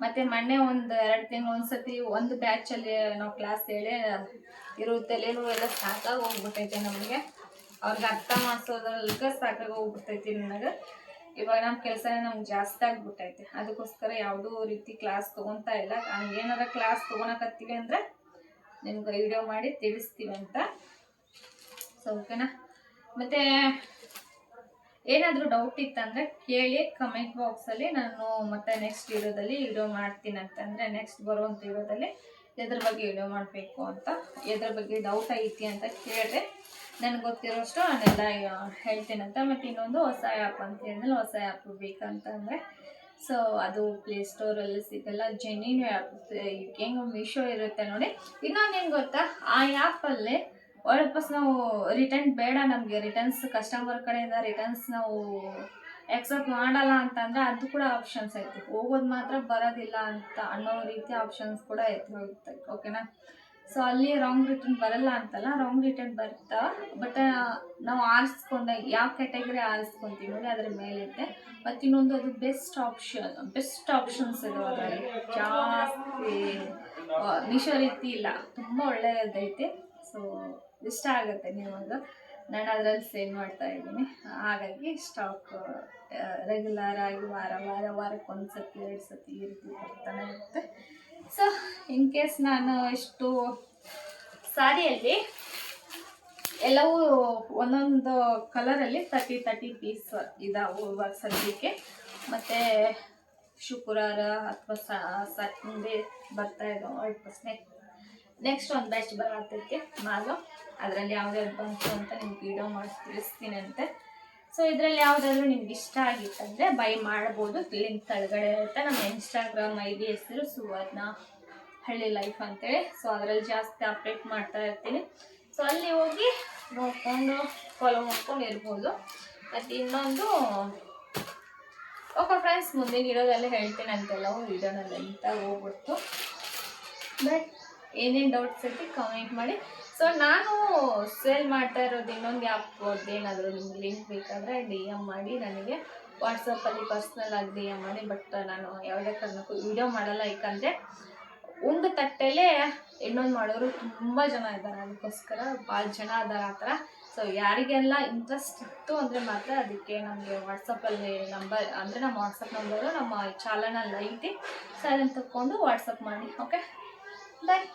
ಮತ್ತು ಮೊನ್ನೆ 1-2 ತಿಂಗಳು ಒಂದ್ಸತಿ ಒಂದು ಬ್ಯಾಚಲ್ಲಿ ನಾವು ಕ್ಲಾಸ್ ಹೇಳೇ ಇರುತ್ತೆ. ಎಲ್ಲ ಸಾಕಾಗಿ ಹೋಗ್ಬಿಟ್ಟೈತೆ ನಮಗೆ. ಅವ್ರಿಗೆ ಅರ್ಥ ಮಾಡಿಸೋದ್ರಲ್ಲಿಗೆ ಸಾಕಾಗಿ ಹೋಗ್ಬಿಟ್ಟೈತಿ ನನಗೆ. ಇವಾಗ ನಮ್ಮ ಕೆಲಸನೇ ನಮ್ಗೆ ಜಾಸ್ತಿ ಆಗಿಬಿಟ್ಟೈತೆ. ಅದಕ್ಕೋಸ್ಕರ ಯಾವುದೂ ರೀತಿ ಕ್ಲಾಸ್ ತೊಗೊತಾ ಇಲ್ಲ. ಹಂಗೇನಾರ ಕ್ಲಾಸ್ ತೊಗೊಳಕತ್ತೀವಿ ಅಂದರೆ ನಿಮ್ಗೆ ವಿಡಿಯೋ ಮಾಡಿ ತಿಳಿಸ್ತೀವಿ ಅಂತ. ಸೊ ಓಕೆನಾ. ಮತ್ತು ಏನಾದರೂ ಡೌಟ್ ಇತ್ತಂದರೆ ಕೇಳಿ ಕಮೆಂಟ್ ಬಾಕ್ಸಲ್ಲಿ. ನಾನು ಮತ್ತೆ ನೆಕ್ಸ್ಟ್ ವಿಡಿಯೋದಲ್ಲಿ ವಿಡಿಯೋ ಮಾಡ್ತೀನಿ ಅಂತಂದರೆ ನೆಕ್ಸ್ಟ್ ಬರುವಂಥ ವಿಡಿಯೋದಲ್ಲಿ ಎದ್ರ ಬಗ್ಗೆ ವಿಡಿಯೋ ಮಾಡಬೇಕು ಅಂತ, ಎದ್ರ ಬಗ್ಗೆ ಡೌಟ್ ಐತಿ ಅಂತ ಕೇಳಿದ್ರೆ ನನಗೆ ಗೊತ್ತಿರೋಷ್ಟು ನಾನೆಲ್ಲ ಹೇಳ್ತೀನಂತ. ಮತ್ತು ಇನ್ನೊಂದು ಹೊಸ ಆ್ಯಪ್ ಅಂತ ಹೇಳಿದ್ಮೇಲೆ ಹೊಸ ಆ್ಯಪ್ ಬೇಕಂತಂದರೆ ಸೊ ಅದು ಪ್ಲೇಸ್ಟೋರಲ್ಲಿ ಸಿಗಲ್ಲ, ಜೆನ್ಯೂನ್ ಆ್ಯಪ್. ಹೆಂಗೆ ಮೀಶೋ ಇರುತ್ತೆ ನೋಡಿ. ಇನ್ನೊಂದು ಏನು ಗೊತ್ತಾ, ಆ ಆ್ಯಪಲ್ಲಿ ವಾಪಸ್ ನಾವು ರಿಟರ್ನ್ ಬೇಡ, ನಮಗೆ ರಿಟರ್ನ್ಸ್ ಕಸ್ಟಮರ್ ಕಡೆಯಿಂದ ರಿಟರ್ನ್ಸ್ ನಾವು ಎಕ್ಸೆಪ್ಟ್ ಮಾಡಲ್ಲ ಅಂತಂದರೆ ಅದು ಕೂಡ ಆಪ್ಷನ್ಸ್ ಐತೆ. ಹೋಗೋದು ಮಾತ್ರ ಬರೋದಿಲ್ಲ ಅಂತ ಅನ್ನೋ ರೀತಿ ಆಪ್ಷನ್ಸ್ ಕೂಡ ಐತೆ. ಓಕೆನಾ. ಸೊ ಅಲ್ಲಿ ರಾಂಗ್ ರಿಟರ್ನ್ ಬರಲ್ಲ ಅಂತಲ್ಲ, ರಾಂಗ್ ರಿಟರ್ನ್ ಬರ್ತಾ, ಬಟ್ ನಾವು ಆರಿಸ್ಕೊಂಡಾಗ ಯಾವ ಕ್ಯಾಟಗರಿ ಆರಿಸ್ಕೊತೀವಿ ನೋಡಿ ಅದ್ರ ಮೇಲೈತೆ. ಮತ್ತು ಇನ್ನೊಂದು ಅದು ಬೆಸ್ಟ್ ಆಪ್ಷನ್ಸ್ ಇದಾವೆ ಅದರಲ್ಲಿ, ಜಾಸ್ತಿ ಮೀಶೋ ರೀತಿ ಇಲ್ಲ, ತುಂಬ ಒಳ್ಳೆಯದೈತೆ. ಸೊ ಇಷ್ಟ ಆಗುತ್ತೆ ನಿಮಗೆ. ನಾನು ಅದರಲ್ಲಿ ಸೇಲ್ ಮಾಡ್ತಾ ಇದ್ದೀನಿ, ಹಾಗಾಗಿ ಸ್ಟಾಕ್ ರೆಗ್ಯುಲರ್ ಆಗಿ ವಾರಕ್ಕೊಂದು ಸತಿ 2 ಸತಿ ಈ ರೀತಿ ಬರ್ತಾನೆ ಇರುತ್ತೆ. ಸೊ ಇನ್ ಕೇಸ್ ನಾನು ಎಷ್ಟು ಸಾರಿಯಲ್ಲಿ ಎಲ್ಲವೂ ಒಂದೊಂದು ಕಲರಲ್ಲಿ 30 ಪೀಸ್ ಇದಾವೆ ಇವಾಗ ಸದ್ಯಕ್ಕೆ. ಮತ್ತು ಶುಕ್ರವಾರ ಅಥವಾ ಸಂಡೇ ಬರ್ತಾ ಇದ್ದಾವೆ. ನೆಕ್ಸ್ಟ್ ಒಂದು ಬ್ಯಾಚ್ ಬರತೈತಿ ಮಾಲು, ಅದರಲ್ಲಿ ಯಾವ್ದಾದ್ರು ಬಂತು ಅಂತ ನಿಮ್ಗೆ ವಿಡಿಯೋ ಮಾಡಿ ತಿಳಿಸ್ತೀನಂತೆ. ಸೊ ಇದರಲ್ಲಿ ಯಾವುದಾದ್ರೂ ನಿಮ್ಗೆ ಇಷ್ಟ ಆಗಿತ್ತಂದರೆ ಬೈ ಮಾಡ್ಬೋದು. ಲಿಂಕ್ ಕೆಳಗಡೆ ಇರುತ್ತೆ. ನಮ್ಮ ಇನ್ಸ್ಟಾಗ್ರಾಮ್ ID ಹೆಸರು ಸುವರ್ಣ ಹಳ್ಳಿ ಲೈಫ್ ಅಂತೇಳಿ. ಸೊ ಅದರಲ್ಲಿ ಜಾಸ್ತಿ ಅಪ್ಡೇಟ್ ಮಾಡ್ತಾ ಇರ್ತೀನಿ. ಸೊ ಅಲ್ಲಿ ಹೋಗಿ ನೋಡಿಕೊಂಡು ಫಾಲೋ ಮಾಡ್ಕೊಂಡು ಇರ್ಬೋದು. ಮತ್ತು ಇನ್ನೊಂದು ಓಕೆ ಫ್ರೆಂಡ್ಸ್, ಮುಂದಿನ ವಿಡಿಯೋದಲ್ಲಿ ಹೇಳ್ತೀನಿ ಅಂತೆಲ್ಲವೂ ವಿಡಿಯೋನಲ್ಲಿ ಅಂತ ಹೋಗ್ಬಿಡ್ತು. ಬಟ್ ಏನೇನು ಡೌಟ್ಸ್ ಐತಿ ಕಮೆಂಟ್ ಮಾಡಿ. ಸೊ ನಾನು ಸೇಲ್ ಮಾಡ್ತಾ ಇರೋದು ಇನ್ನೊಂದು ಆ್ಯಪ್, ಏನಾದರೂ ನಿಮ್ಗೆ ಲಿಂಕ್ ಬೇಕಾದರೆ DM ಮಾಡಿ ನನಗೆ. ವಾಟ್ಸಪ್ಪಲ್ಲಿ ಪರ್ಸ್ನಲ್ ಆಗಿ DM ಮಾಡಿ. ಬಟ್ ನಾನು ಯಾವುದೇ ಕಾರಣಕ್ಕೂ ವಿಡಿಯೋ ಮಾಡಲ್ಲ, ಯಾಕಂದರೆ ಒಂದು ತಟ್ಟೆಲೇ ಇನ್ನೊಂದು ಮಾಡೋರು ತುಂಬ ಜನ ಇದ್ದಾರೆ, ಅದಕ್ಕೋಸ್ಕರ ಭಾಳ ಜನ ಇದ್ದಾರೆ ಆ ಥರ. ಸೊ ಯಾರಿಗೆಲ್ಲ ಇಂಟ್ರೆಸ್ಟ್ ಇತ್ತು ಅಂದರೆ ಮಾತ್ರ ಅದಕ್ಕೆ ನಮಗೆ ವಾಟ್ಸಪ್ಪಲ್ಲಿ ನಂಬರ್, ಅಂದರೆ ನಮ್ಮ ವಾಟ್ಸಪ್ ನಂಬರು ನಮ್ಮ ಚಾನಲಲ್ಲಿ ಐತಿ. ಸೊ ಅದನ್ನು ತಗೊಂಡು ವಾಟ್ಸಪ್ ಮಾಡಿ. ಓಕೆ, ಬಾಯ್.